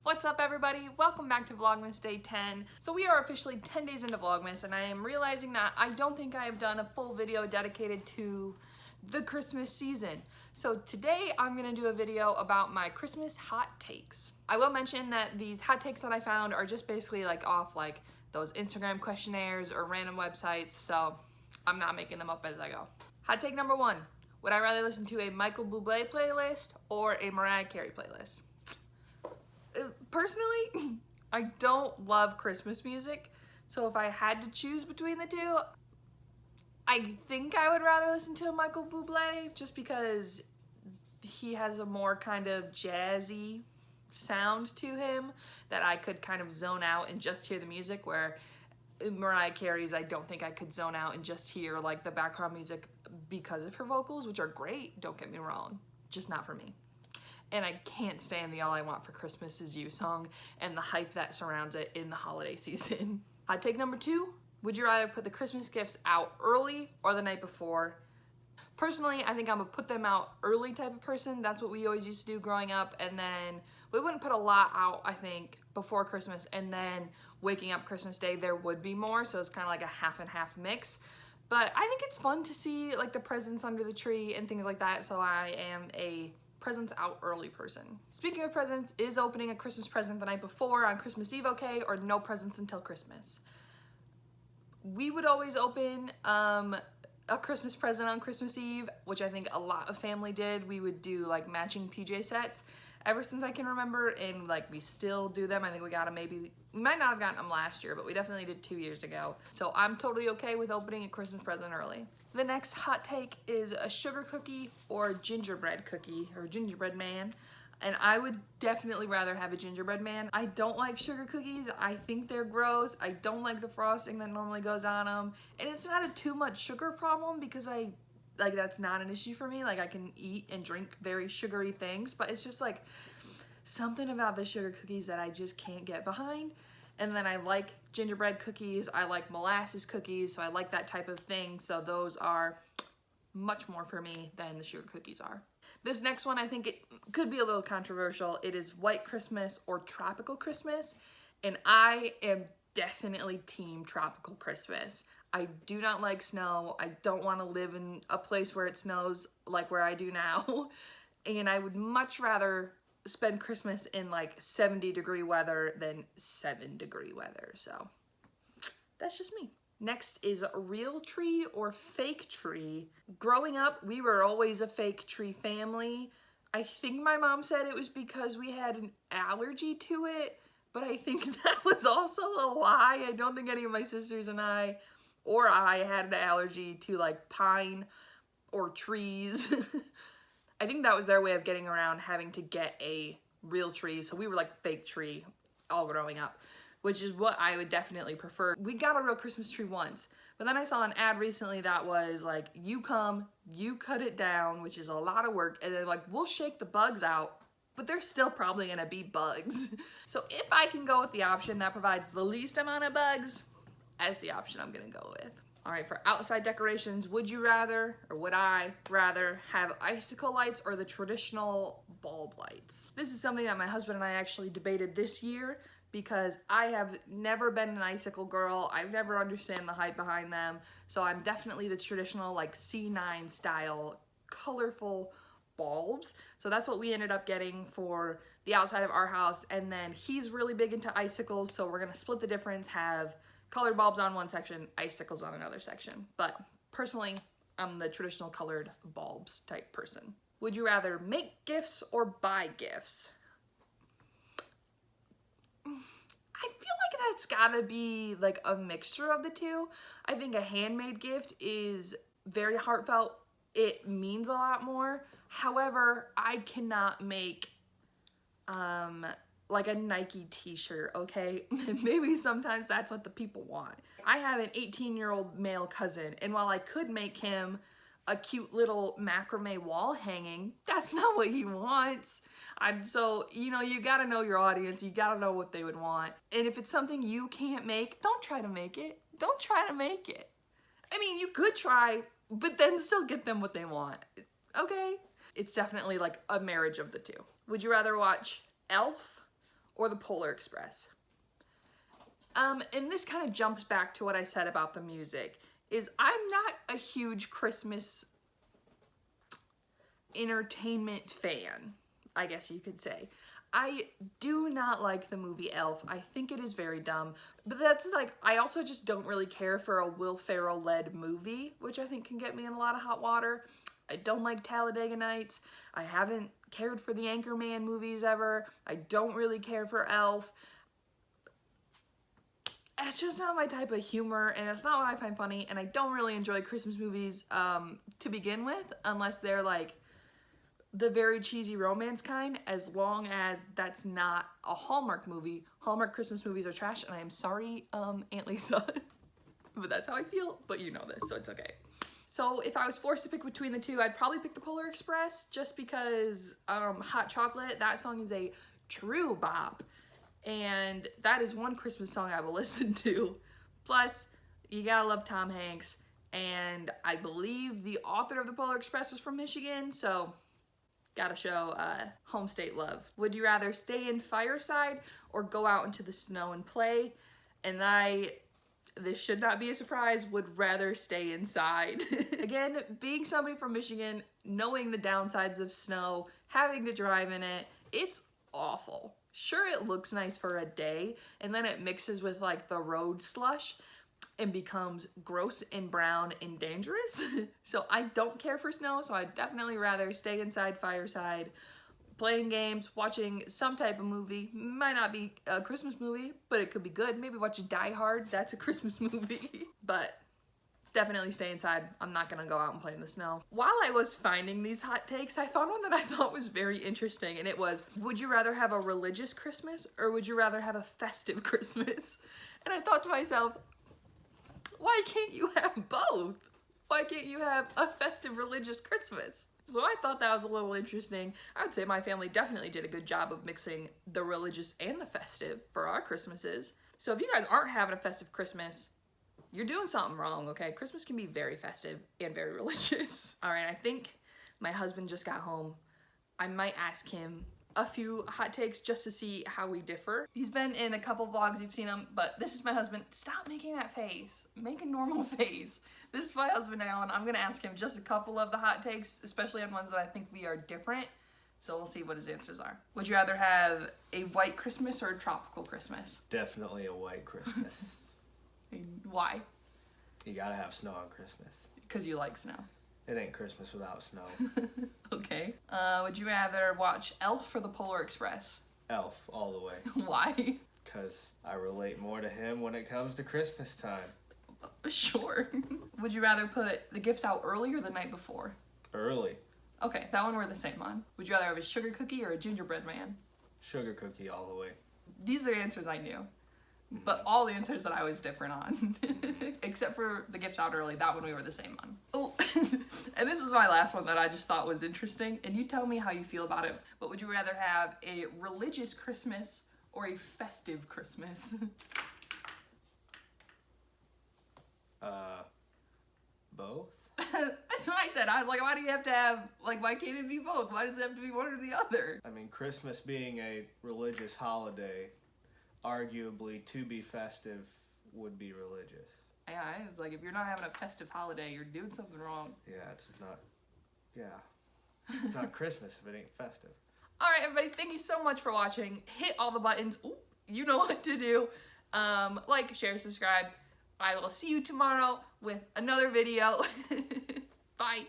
What's up everybody? Welcome back to Vlogmas Day 10. So we are officially 10 days into Vlogmas and I am realizing that I don't think I have done a full video dedicated to the Christmas season. So today I'm gonna do a video about my Christmas hot takes. I will mention that these hot takes that I found are just basically off those Instagram questionnaires or random websites, so I'm not making them up as I go. Hot take number 1, would I rather listen to a Michael Bublé playlist or a Mariah Carey playlist? Personally, I don't love Christmas music, so if I had to choose between the two, I think I would rather listen to a Michael Bublé just because he has a more kind of jazzy sound to him that I could kind of zone out and just hear the music, where Mariah Carey's, I don't think I could zone out and just hear the background music because of her vocals, which are great, don't get me wrong, just not for me. And I can't stand the All I Want for Christmas Is You song and the hype that surrounds it in the holiday season. Hot take number 2, would you rather put the Christmas gifts out early or the night before? Personally, I think I'm a put them out early type of person. That's what we always used to do growing up, and then we wouldn't put a lot out, I think, before Christmas, and then waking up Christmas Day there would be more, so it's kind of like a half and half mix. But I think it's fun to see the presents under the tree and things like that, so I am a presents out early person. Speaking of presents, is opening a Christmas present the night before on Christmas Eve okay, or no presents until Christmas? We would always open a Christmas present on Christmas Eve, which I think a lot of family did. We would do matching PJ sets ever since I can remember, and we still do them. I think we got them we might not have gotten them last year, but we definitely did 2 years ago. So I'm totally okay with opening a Christmas present early. The next hot take is a sugar cookie or a gingerbread cookie, or gingerbread man. And I would definitely rather have a gingerbread man. I don't like sugar cookies. I think they're gross. I don't like the frosting that normally goes on them. And it's not a too much sugar problem because that's not an issue for me. I can eat and drink very sugary things, but it's just something about the sugar cookies that I just can't get behind. And then I like gingerbread cookies, I like molasses cookies, so I like that type of thing. So those are much more for me than the sugar cookies are. This next one, I think it could be a little controversial. It is White Christmas or Tropical Christmas, and I am definitely team Tropical Christmas. I do not like snow. I don't want to live in a place where it snows like where I do now. And I would much rather spend Christmas in 70-degree weather than 7-degree weather. So that's just me. Next is real tree or fake tree. Growing up, we were always a fake tree family. I think my mom said it was because we had an allergy to it, but I think that was also a lie. I don't think any of my sisters and I had an allergy to pine or trees. I think that was their way of getting around having to get a real tree, so we were fake tree all growing up, which is what I would definitely prefer. We got a real Christmas tree once, but then I saw an ad recently that was you come, you cut it down, which is a lot of work, and then we'll shake the bugs out, but there's still probably gonna be bugs. So if I can go with the option that provides the least amount of bugs, that's the option I'm gonna go with. All right, for outside decorations, would I rather have icicle lights or the traditional bulb lights? This is something that my husband and I actually debated this year because I have never been an icicle girl. I've never understand the hype behind them. So I'm definitely the traditional C9 style colorful bulbs. So that's what we ended up getting for the outside of our house. And then he's really big into icicles, so we're gonna split the difference, have colored bulbs on one section, icicles on another section. But personally, I'm the traditional colored bulbs type person. Would you rather make gifts or buy gifts? I feel that's gotta be a mixture of the two. I think a handmade gift is very heartfelt. It means a lot more. However, I cannot make a Nike t-shirt, okay? Maybe sometimes that's what the people want. I have an 18-year-old male cousin, and while I could make him a cute little macrame wall hanging, that's not what he wants. So, you gotta know your audience, you gotta know what they would want. And if it's something you can't make, don't try to make it. Don't try to make it. I mean, you could try, but then still get them what they want, okay? It's definitely a marriage of the two. Would you rather watch Elf or the Polar Express. And this kind of jumps back to what I said about the music, is I'm not a huge Christmas entertainment fan, I guess you could say. I do not like the movie Elf. I think it is very dumb. But that's like, I also just don't really care for a Will Ferrell-led movie, which I think can get me in a lot of hot water. I don't like Talladega Nights. I haven't cared for the Anchorman movies ever. I don't really care for Elf. It's just not my type of humor, and it's not what I find funny, and I don't really enjoy Christmas movies to begin with, unless they're like the very cheesy romance kind, as long as that's not a Hallmark movie. Hallmark Christmas movies are trash, and I am sorry, Aunt Lisa, but that's how I feel, but you know this, so it's okay. So if I was forced to pick between the two, I'd probably pick the Polar Express, just because Hot Chocolate, that song is a true bop. And that is one Christmas song I will listen to. Plus, you gotta love Tom Hanks. And I believe the author of the Polar Express was from Michigan, so gotta show home state love. Would you rather stay in Fireside or go out into the snow and play? And this should not be a surprise, would rather stay inside. Again, being somebody from Michigan, knowing the downsides of snow, having to drive in it, it's awful. Sure, it looks nice for a day, and then it mixes with like the road slush and becomes gross and brown and dangerous. So I don't care for snow, so I'd definitely rather stay inside Fireside, playing games, watching some type of movie. Might not be a Christmas movie, but it could be good. Maybe watch Die Hard, that's a Christmas movie. But definitely stay inside. I'm not gonna go out and play in the snow. While I was finding these hot takes, I found one that I thought was very interesting, and it was, would you rather have a religious Christmas or would you rather have a festive Christmas? And I thought to myself, why can't you have both? Why can't you have a festive religious Christmas? So I thought that was a little interesting. I would say my family definitely did a good job of mixing the religious and the festive for our Christmases. So if you guys aren't having a festive Christmas, you're doing something wrong, okay? Christmas can be very festive and very religious. All right, I think my husband just got home. I might ask him a few hot takes just to see how we differ. He's been in a couple vlogs, you've seen him, but this is my husband. Stop making that face. Make a normal face. This is my husband, Alan. I'm gonna ask him just a couple of the hot takes, especially on ones that I think we are different. So we'll see what his answers are. Would you rather have a white Christmas or a tropical Christmas? Definitely a white Christmas. Why? You gotta have snow on Christmas. Because you like snow. It ain't Christmas without snow. Okay. Would you rather watch Elf or the Polar Express? Elf, all the way. Why? Because I relate more to him when it comes to Christmas time. Sure. Would you rather put the gifts out early or the night before? Early. Okay, that one we're the same on. Would you rather have a sugar cookie or a gingerbread man? Sugar cookie all the way. These are answers I knew. But all the answers that I was different on. Except for the gifts out early, that one we were the same on. Oh, and this is my last one that I just thought was interesting, and you tell me how you feel about it. But would you rather have a religious Christmas or a festive Christmas? Both? That's what I said. I was like, why do you have to have, like, why can't it be both? Why does it have to be one or the other? I mean, Christmas being a religious holiday, arguably to be festive would be religious. Yeah, it's like, if you're not having a festive holiday, you're doing something wrong. Yeah, it's not Christmas if it ain't festive. All right, everybody, thank you so much for watching. Hit all the buttons. Ooh, you know what to do. Like, share, subscribe. I will see you tomorrow with another video. Bye.